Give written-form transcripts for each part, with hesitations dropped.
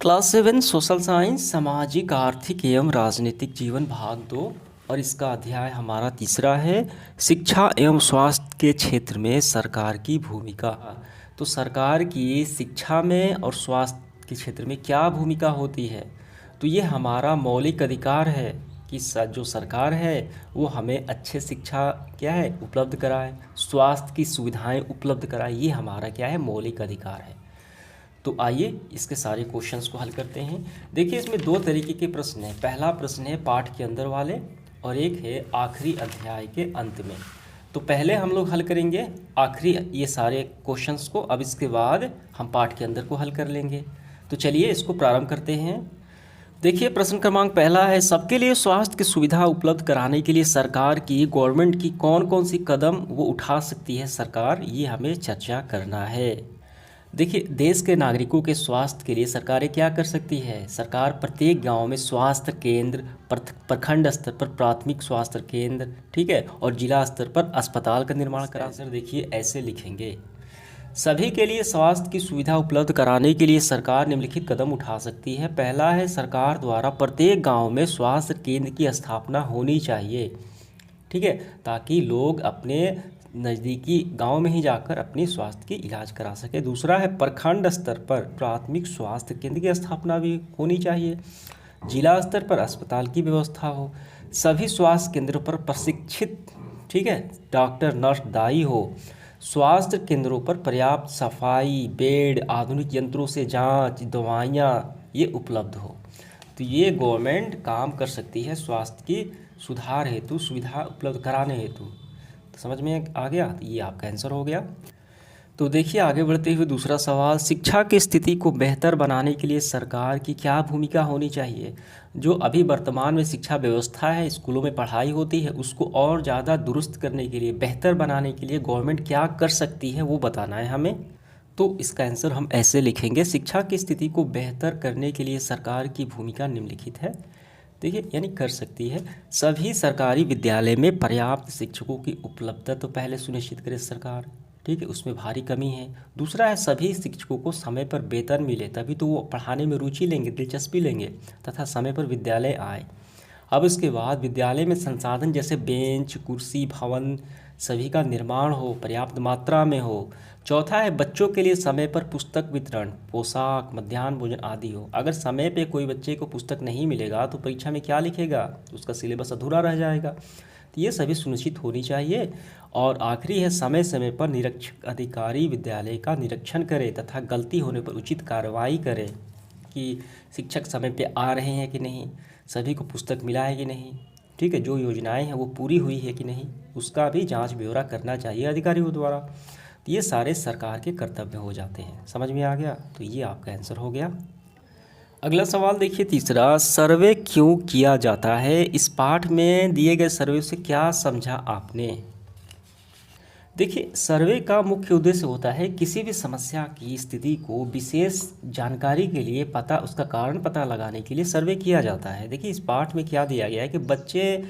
Class 7 social science सामाजिक आर्थिक एवं राजनीतिक जीवन भाग 2 और इसका अध्याय हमारा तीसरा है शिक्षा एवं स्वास्थ्य के क्षेत्र में सरकार की भूमिका। तो सरकार की शिक्षा में और स्वास्थ्य के क्षेत्र में क्या भूमिका होती है। तो ये हमारा मौलिक अधिकार है कि जो सरकार है वो हमें अच्छे शिक्षा क्या है उपलब्ध कराए, स्वास्थ्य की सुविधाएं उपलब्ध कराए। ये हमारा क्या है मौलिक अधिकार है। तो आइए इसके सारे क्वेश्चंस को हल करते हैं। देखिए इसमें दो तरीके के प्रश्न हैं। पहला प्रश्न है पाठ के अंदर वाले और एक है आखिरी अध्याय के अंत में। तो पहले हम लोग हल करेंगे आखिरी ये सारे क्वेश्चंस को, अब इसके बाद हम पाठ के अंदर को हल कर लेंगे। तो चलिए इसको प्रारंभ करते हैं। देखिए प्रश्न क्रमांक पहला है सबके लिए स्वास्थ्य की सुविधा उपलब्ध कराने के लिए सरकार की गवर्नमेंट की कौन कौन सी कदम वो उठा सकती है सरकार, ये हमें चर्चा करना है। देखिए देश के नागरिकों के स्वास्थ्य के लिए सरकारें क्या कर सकती है। सरकार प्रत्येक गांव में स्वास्थ्य केंद्र, प्रखंड स्तर पर प्राथमिक स्वास्थ्य केंद्र, ठीक है, और जिला स्तर पर अस्पताल का निर्माण करा। सर देखिए ऐसे लिखेंगे, सभी के लिए स्वास्थ्य की सुविधा उपलब्ध कराने के लिए सरकार निम्नलिखित कदम उठा सकती है। पहला है सरकार द्वारा प्रत्येक गाँव में स्वास्थ्य केंद्र की स्थापना होनी चाहिए, ठीक है, ताकि लोग अपने नज़दीकी गांव में ही जाकर अपनी स्वास्थ्य की इलाज करा सके। दूसरा है प्रखंड स्तर पर प्राथमिक स्वास्थ्य केंद्र की स्थापना भी होनी चाहिए। जिला स्तर पर अस्पताल की व्यवस्था हो। सभी स्वास्थ्य केंद्रों पर प्रशिक्षित, ठीक है, डॉक्टर नर्स दाई हो। स्वास्थ्य केंद्रों पर पर्याप्त सफाई, बेड, आधुनिक यंत्रों से जांच, दवाइयाँ ये उपलब्ध हो। तो ये गवर्नमेंट काम कर सकती है स्वास्थ्य की सुधार हेतु, सुविधा उपलब्ध कराने हेतु। तो समझ में आ गया, तो ये आपका आंसर हो गया। तो देखिए आगे बढ़ते हुए दूसरा सवाल, शिक्षा की स्थिति को बेहतर बनाने के लिए सरकार की क्या भूमिका होनी चाहिए। जो अभी वर्तमान में शिक्षा व्यवस्था है, स्कूलों में पढ़ाई होती है, उसको और ज़्यादा दुरुस्त करने के लिए, बेहतर बनाने के लिए गवर्नमेंट क्या कर सकती है वो बताना है हमें। तो इसका आंसर हम ऐसे लिखेंगे, शिक्षा की स्थिति को बेहतर करने के लिए सरकार की भूमिका निम्नलिखित है। देखिए यानी कर सकती है, सभी सरकारी विद्यालय में पर्याप्त शिक्षकों की उपलब्धता तो पहले सुनिश्चित करे सरकार, ठीक है, उसमें भारी कमी है। दूसरा है सभी शिक्षकों को समय पर वेतन मिले, तभी तो वो पढ़ाने में रुचि लेंगे, दिलचस्पी लेंगे, तथा समय पर विद्यालय आए। अब इसके बाद विद्यालय में संसाधन जैसे बेंच, कुर्सी, भवन सभी का निर्माण हो, पर्याप्त मात्रा में हो। चौथा है बच्चों के लिए समय पर पुस्तक वितरण, पोशाक, मध्याह्न भोजन आदि हो। अगर समय पे कोई बच्चे को पुस्तक नहीं मिलेगा तो परीक्षा में क्या लिखेगा, उसका सिलेबस अधूरा रह जाएगा। तो ये सभी सुनिश्चित होनी चाहिए। और आखिरी है समय समय पर निरीक्षक अधिकारी विद्यालय का निरीक्षण करे तथा गलती होने पर उचित कार्रवाई करे कि शिक्षक समय पे आ रहे हैं कि नहीं, सभी को पुस्तक मिला है कि नहीं, ठीक है, जो योजनाएं हैं वो पूरी हुई है कि नहीं, उसका भी जांच ब्यौरा करना चाहिए अधिकारियों द्वारा। तो ये सारे सरकार के कर्तव्य हो जाते हैं। समझ में आ गया, तो ये आपका आंसर हो गया। अगला सवाल देखिए तीसरा, सर्वे क्यों किया जाता है। इस पाठ में दिए गए सर्वे से क्या समझा आपने। देखिए सर्वे का मुख्य उद्देश्य होता है किसी भी समस्या की स्थिति को विशेष जानकारी के लिए उसका कारण पता लगाने के लिए सर्वे किया जाता है। देखिए इस पाठ में क्या दिया गया है कि बच्चे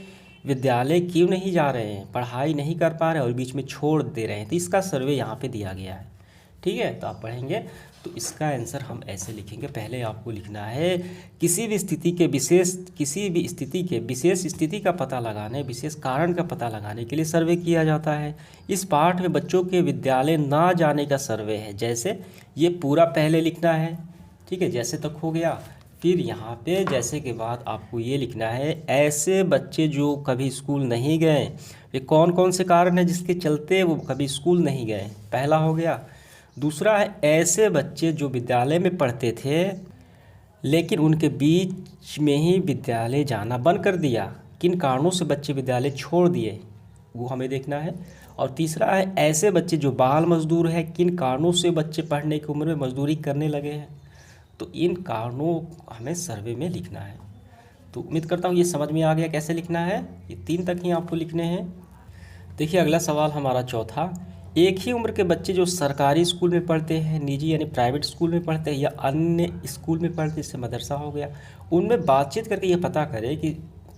विद्यालय क्यों नहीं जा रहे हैं, पढ़ाई नहीं कर पा रहे और बीच में छोड़ दे रहे हैं, तो इसका सर्वे यहाँ पे दिया गया है, ठीक है। तो आप पढ़ेंगे तो इसका आंसर हम ऐसे लिखेंगे, पहले आपको लिखना है किसी भी स्थिति के विशेष स्थिति का पता लगाने, विशेष कारण का पता लगाने के लिए सर्वे किया जाता है। इस पाठ में बच्चों के विद्यालय ना जाने का सर्वे है। जैसे ये पूरा पहले लिखना है, ठीक है, जैसे तक हो गया। फिर यहाँ पे जैसे के बाद आपको ये लिखना है ऐसे बच्चे जो कभी स्कूल नहीं गए, ये कौन कौन से कारण हैं जिसके चलते वो कभी स्कूल नहीं गए, पहला हो गया। दूसरा है ऐसे बच्चे जो विद्यालय में पढ़ते थे लेकिन उनके बीच में ही विद्यालय जाना बंद कर दिया, किन कारणों से बच्चे विद्यालय छोड़ दिए वो हमें देखना है। और तीसरा है ऐसे बच्चे जो बाल मजदूर हैं, किन कारणों से बच्चे पढ़ने की उम्र में मजदूरी करने लगे हैं। तो इन कारणों हमें सर्वे में लिखना है। तो उम्मीद करता हूँ ये समझ में आ गया कैसे लिखना है। ये 3 तक ही आपको लिखने हैं। देखिए अगला सवाल हमारा चौथा, एक ही उम्र के बच्चे जो सरकारी स्कूल में पढ़ते हैं, निजी यानी प्राइवेट स्कूल में पढ़ते हैं या अन्य स्कूल में पढ़ते हैं, इससे मदरसा हो गया, उनमें बातचीत करके ये पता करें कि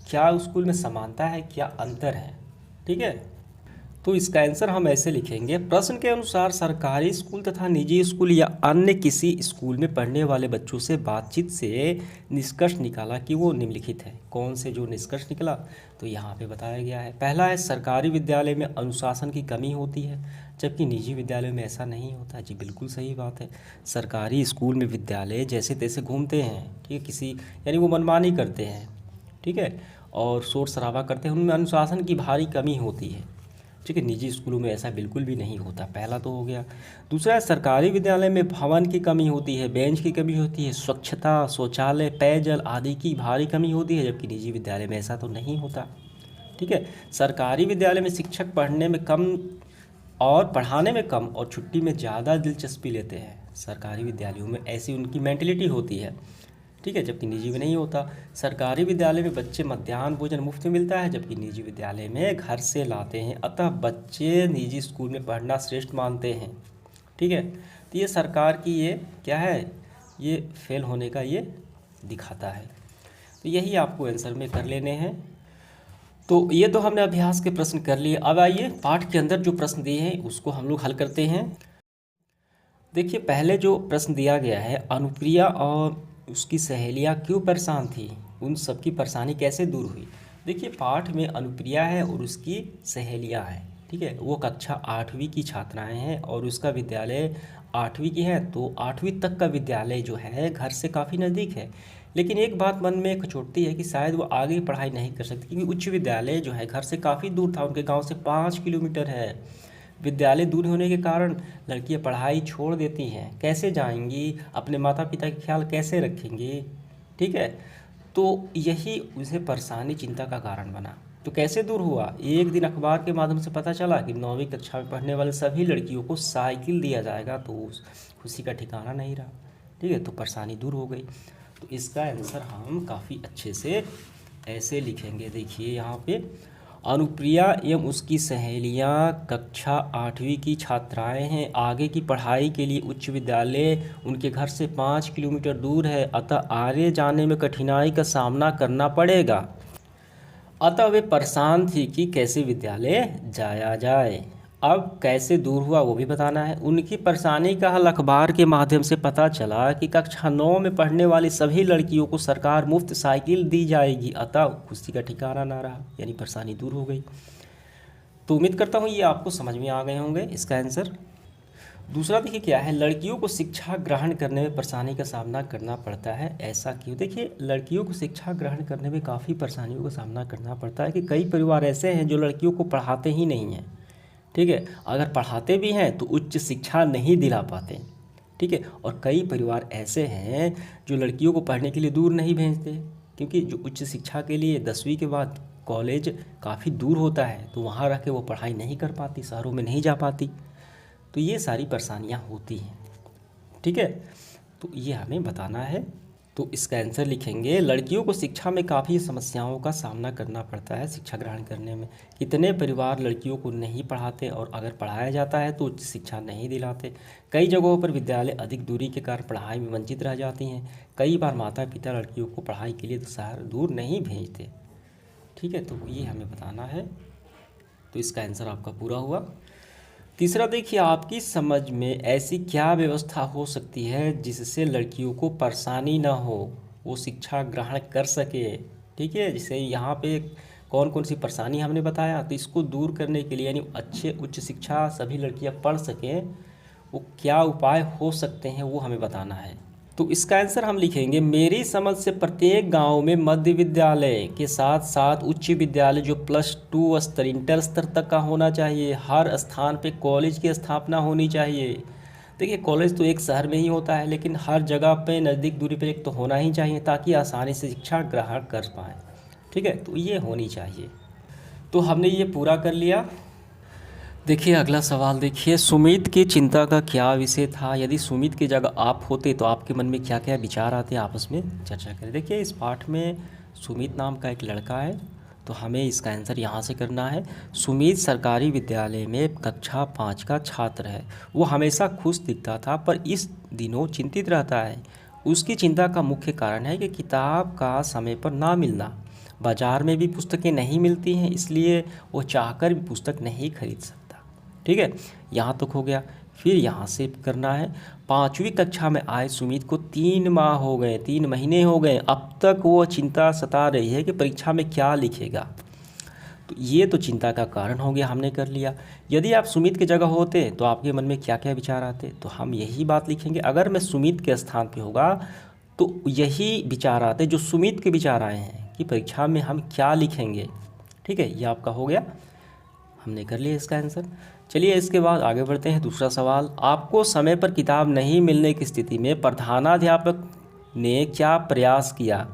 क्या स्कूल में समानता है, क्या अंतर है, ठीक है। तो इसका आंसर हम ऐसे लिखेंगे, प्रश्न के अनुसार सरकारी स्कूल तथा निजी स्कूल या अन्य किसी स्कूल में पढ़ने वाले बच्चों से बातचीत से निष्कर्ष निकाला कि वो निम्नलिखित है। कौन से जो निष्कर्ष निकला तो यहाँ पे बताया गया है। पहला है, सरकारी विद्यालय में अनुशासन की कमी होती है जबकि निजी विद्यालय में ऐसा नहीं होता। जी बिल्कुल सही बात है। सरकारी स्कूल में विद्यालय जैसे तैसे घूमते हैं, ठीक है, किसी यानी वो मनमानी करते हैं, ठीक है, और शोर शराबा करते हैं, उनमें अनुशासन की भारी कमी होती है, ठीक है। निजी स्कूलों में ऐसा बिल्कुल भी नहीं होता। पहला तो हो गया। दूसरा है, सरकारी विद्यालय में भवन की कमी होती है, बेंच की कमी होती है, स्वच्छता, शौचालय, पेयजल आदि की भारी कमी होती है जबकि निजी विद्यालय में ऐसा तो नहीं होता, ठीक है। सरकारी विद्यालय में शिक्षक पढ़ने में कम और पढ़ाने में कम और छुट्टी में ज़्यादा दिलचस्पी लेते हैं। सरकारी विद्यालयों में ऐसी उनकी मेंटलिटी होती है, ठीक है, जबकि निजी में नहीं होता। सरकारी विद्यालय में बच्चे मध्याह्न भोजन मुफ्त में मिलता है जबकि निजी विद्यालय में घर से लाते हैं, अतः बच्चे निजी स्कूल में पढ़ना श्रेष्ठ मानते हैं, ठीक है। तो ये सरकार की ये क्या है, ये फेल होने का ये दिखाता है। तो यही आपको आंसर में कर लेने हैं। तो ये तो हमने अभ्यास के प्रश्न कर लिए। अब आइए पाठ के अंदर जो प्रश्न दिए हैं उसको हम लोग हल करते हैं। देखिए, पहले जो प्रश्न दिया गया है, अनुप्रिया और उसकी सहेलियां क्यों परेशान थी, उन सबकी परेशानी कैसे दूर हुई। देखिए, पाठ में अनुप्रिया है और उसकी सहेलियां हैं, ठीक है। वो कक्षा 8वीं की छात्राएं हैं और उसका विद्यालय 8वीं की है, तो 8वीं तक का विद्यालय जो है घर से काफ़ी नज़दीक है। लेकिन एक बात मन में खटोटती है कि शायद वो आगे पढ़ाई नहीं कर सकती क्योंकि उच्च विद्यालय जो है घर से काफ़ी दूर था, उनके गाँव से 5 किलोमीटर है। विद्यालय दूर होने के कारण लड़कियां पढ़ाई छोड़ देती हैं, कैसे जाएंगी, अपने माता पिता का ख्याल कैसे रखेंगी, ठीक है। तो यही उसे परेशानी चिंता का कारण बना। तो कैसे दूर हुआ, एक दिन अखबार के माध्यम से पता चला कि 9वीं कक्षा में पढ़ने वाले सभी लड़कियों को साइकिल दिया जाएगा, तो उस खुशी का ठिकाना नहीं रहा, ठीक है, तो परेशानी दूर हो गई। तो इसका आंसर हम काफ़ी अच्छे से ऐसे लिखेंगे। देखिए यहाँ पे, अनुप्रिया एवं उसकी सहेलियां कक्षा 8वीं की छात्राएं हैं, आगे की पढ़ाई के लिए उच्च विद्यालय उनके घर से 5 किलोमीटर दूर है, अतः आगे जाने में कठिनाई का सामना करना पड़ेगा। अतः वे परेशान थी कि कैसे विद्यालय जाया जाए। अब कैसे दूर हुआ वो भी बताना है। उनकी परेशानी का हल अखबार के माध्यम से पता चला कि कक्षा 9 में पढ़ने वाली सभी लड़कियों को सरकार मुफ्त साइकिल दी जाएगी, अतः खुशी का ठिकाना ना रहा, यानी परेशानी दूर हो गई। तो उम्मीद करता हूँ ये आपको समझ में आ गए होंगे इसका आंसर। दूसरा देखिए क्या है, लड़कियों को शिक्षा ग्रहण करने में परेशानी का सामना करना पड़ता है, ऐसा क्यों। देखिए, लड़कियों को शिक्षा ग्रहण करने में काफ़ी परेशानियों का सामना करना पड़ता है कि कई परिवार ऐसे हैं जो लड़कियों को पढ़ाते ही नहीं हैं, ठीक है। अगर पढ़ाते भी हैं तो उच्च शिक्षा नहीं दिला पाते, ठीक है। और कई परिवार ऐसे हैं जो लड़कियों को पढ़ने के लिए दूर नहीं भेजते क्योंकि जो उच्च शिक्षा के लिए 10वीं के बाद कॉलेज काफ़ी दूर होता है, तो वहाँ रह के वो पढ़ाई नहीं कर पाती, शहरों में नहीं जा पाती। तो ये सारी परेशानियाँ होती हैं, ठीक है। तो ये हमें बताना है। तो इसका आंसर लिखेंगे, लड़कियों को शिक्षा में काफ़ी समस्याओं का सामना करना पड़ता है शिक्षा ग्रहण करने में। कितने परिवार लड़कियों को नहीं पढ़ाते और अगर पढ़ाया जाता है तो उच्च शिक्षा नहीं दिलाते। कई जगहों पर विद्यालय अधिक दूरी के कारण पढ़ाई में वंचित रह जाती हैं। कई बार माता पिता लड़कियों को पढ़ाई के लिए तो शहर दूर नहीं भेजते, ठीक है। तो ये हमें बताना है। तो इसका आंसर आपका पूरा हुआ। तीसरा देखिए, आपकी समझ में ऐसी क्या व्यवस्था हो सकती है जिससे लड़कियों को परेशानी ना हो, वो शिक्षा ग्रहण कर सके, ठीक है। जैसे यहाँ पे कौन कौन सी परेशानी हमने बताया, तो इसको दूर करने के लिए यानी अच्छे उच्च शिक्षा सभी लड़कियाँ पढ़ सकें, वो क्या उपाय हो सकते हैं वो हमें बताना है। तो इसका आंसर हम लिखेंगे, मेरी समझ से प्रत्येक गांव में मध्य विद्यालय के साथ साथ उच्च विद्यालय जो +2 स्तर इंटर स्तर तक का होना चाहिए। हर स्थान पे कॉलेज की स्थापना होनी चाहिए। देखिए, कॉलेज तो एक शहर में ही होता है लेकिन हर जगह पे नज़दीक दूरी पे एक तो होना ही चाहिए ताकि आसानी से शिक्षा ग्रहण कर पाएँ, ठीक है। तो ये होनी चाहिए। तो हमने ये पूरा कर लिया। देखिए अगला सवाल देखिए, सुमित की चिंता का क्या विषय था। यदि सुमित की जगह आप होते तो आपके मन में क्या क्या विचार आते, आपस में चर्चा करें। देखिए, इस पाठ में सुमित नाम का एक लड़का है, तो हमें इसका आंसर यहाँ से करना है। सुमित सरकारी विद्यालय में कक्षा 5 का छात्र है। वो हमेशा खुश दिखता था पर इस दिनों चिंतित रहता है। उसकी चिंता का मुख्य कारण है कि किताब का समय पर ना मिलना। बाज़ार में भी पुस्तकें नहीं मिलती हैं, इसलिए वो चाहकर भी पुस्तक नहीं खरीद सकता। ठीक है, यहाँ तक हो गया। फिर यहाँ से करना है, 5वीं कक्षा में आए सुमित को 3 माह हो गए, 3 महीने हो गए, अब तक वो चिंता सता रही है कि परीक्षा में क्या लिखेगा। तो ये तो चिंता का कारण हो गया, हमने कर लिया। यदि आप सुमित की जगह होते तो आपके मन में क्या क्या विचार आते, तो हम यही बात लिखेंगे। अगर मैं सुमित के स्थान पे होगा तो यही विचार आते जो सुमित के विचार आए हैं कि परीक्षा में हम क्या लिखेंगे। ठीक है, ये आपका हो गया, हमने कर लिया इसका आंसर। चलिए इसके बाद आगे बढ़ते हैं। दूसरा सवाल, आपको समय पर किताब नहीं मिलने की स्थिति में प्रधानाध्यापक ने क्या प्रयास किया।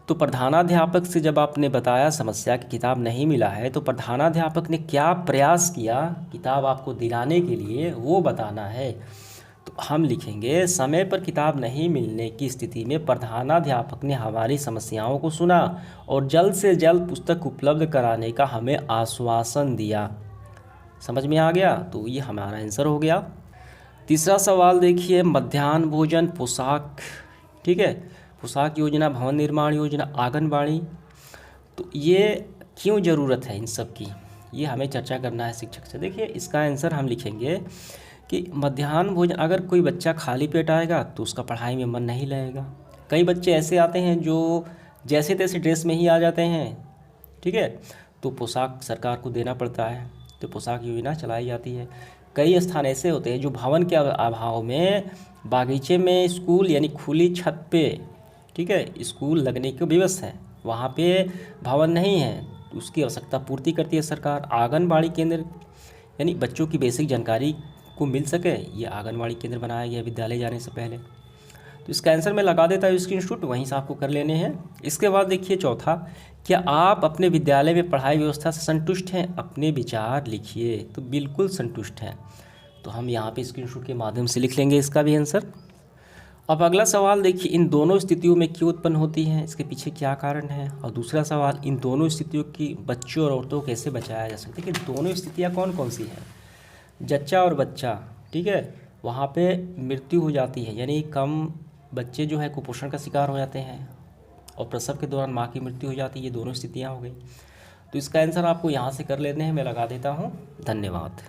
तो प्रधानाध्यापक से जब आपने बताया समस्या कि किताब नहीं मिला है, तो प्रधानाध्यापक ने क्या प्रयास किया किताब आपको दिलाने के लिए, वो बताना है। तो हम लिखेंगे, समय पर किताब नहीं मिलने की स्थिति में प्रधानाध्यापक ने हमारी समस्याओं को सुना और जल्द से जल्द पुस्तक उपलब्ध कराने का हमें आश्वासन दिया। समझ में आ गया, तो ये हमारा आंसर हो गया। तीसरा सवाल देखिए, मध्याह्न भोजन, पोशाक, ठीक है, पोशाक योजना, भवन निर्माण योजना, आंगनबाड़ी, तो ये क्यों ज़रूरत है इन सब की, ये हमें चर्चा करना है शिक्षक से। देखिए इसका आंसर हम लिखेंगे कि मध्याह्न भोजन, अगर कोई बच्चा खाली पेट आएगा तो उसका पढ़ाई में मन नहीं लगेगा। कई बच्चे ऐसे आते हैं जो जैसे तैसे ड्रेस में ही आ जाते हैं, ठीक है, तो पोशाक सरकार को देना पड़ता है, तो पोशाक योजना चलाई जाती है। कई स्थान ऐसे होते हैं जो भवन के अभाव में बागीचे में स्कूल यानी खुली छत पे, ठीक है, स्कूल लगने की विवश है, वहाँ पे भवन नहीं है, तो उसकी आवश्यकता पूर्ति करती है सरकार। आंगनबाड़ी केंद्र यानी बच्चों की बेसिक जानकारी को मिल सके, ये आंगनबाड़ी केंद्र बनाया गया विद्यालय जाने से पहले। तो इसका आंसर मैं लगा देता हूँ स्क्रीनशॉट, वहीं से आपको कर लेने हैं। इसके बाद देखिए चौथा, क्या आप अपने विद्यालय में पढ़ाई व्यवस्था से संतुष्ट हैं, अपने विचार लिखिए। तो बिल्कुल संतुष्ट हैं, तो हम यहाँ पे स्क्रीनशॉट के माध्यम से लिख लेंगे इसका भी आंसर। अब अगला सवाल देखिए, इन दोनों स्थितियों में क्यों उत्पन्न होती हैं, इसके पीछे क्या कारण है। और दूसरा सवाल, इन दोनों स्थितियों की बच्चों और औरतों को कैसे बचाया जा सकता है। देखिए दोनों स्थितियाँ कौन कौन सी हैं, जच्चा और बच्चा, ठीक है, वहाँ पे मृत्यु हो जाती है, यानी कम बच्चे जो है कुपोषण का शिकार हो जाते हैं और प्रसव के दौरान माँ की मृत्यु हो जाती है। ये दोनों स्थितियाँ हो गई, तो इसका आंसर आपको यहाँ से कर लेते हैं, मैं लगा देता हूँ। धन्यवाद।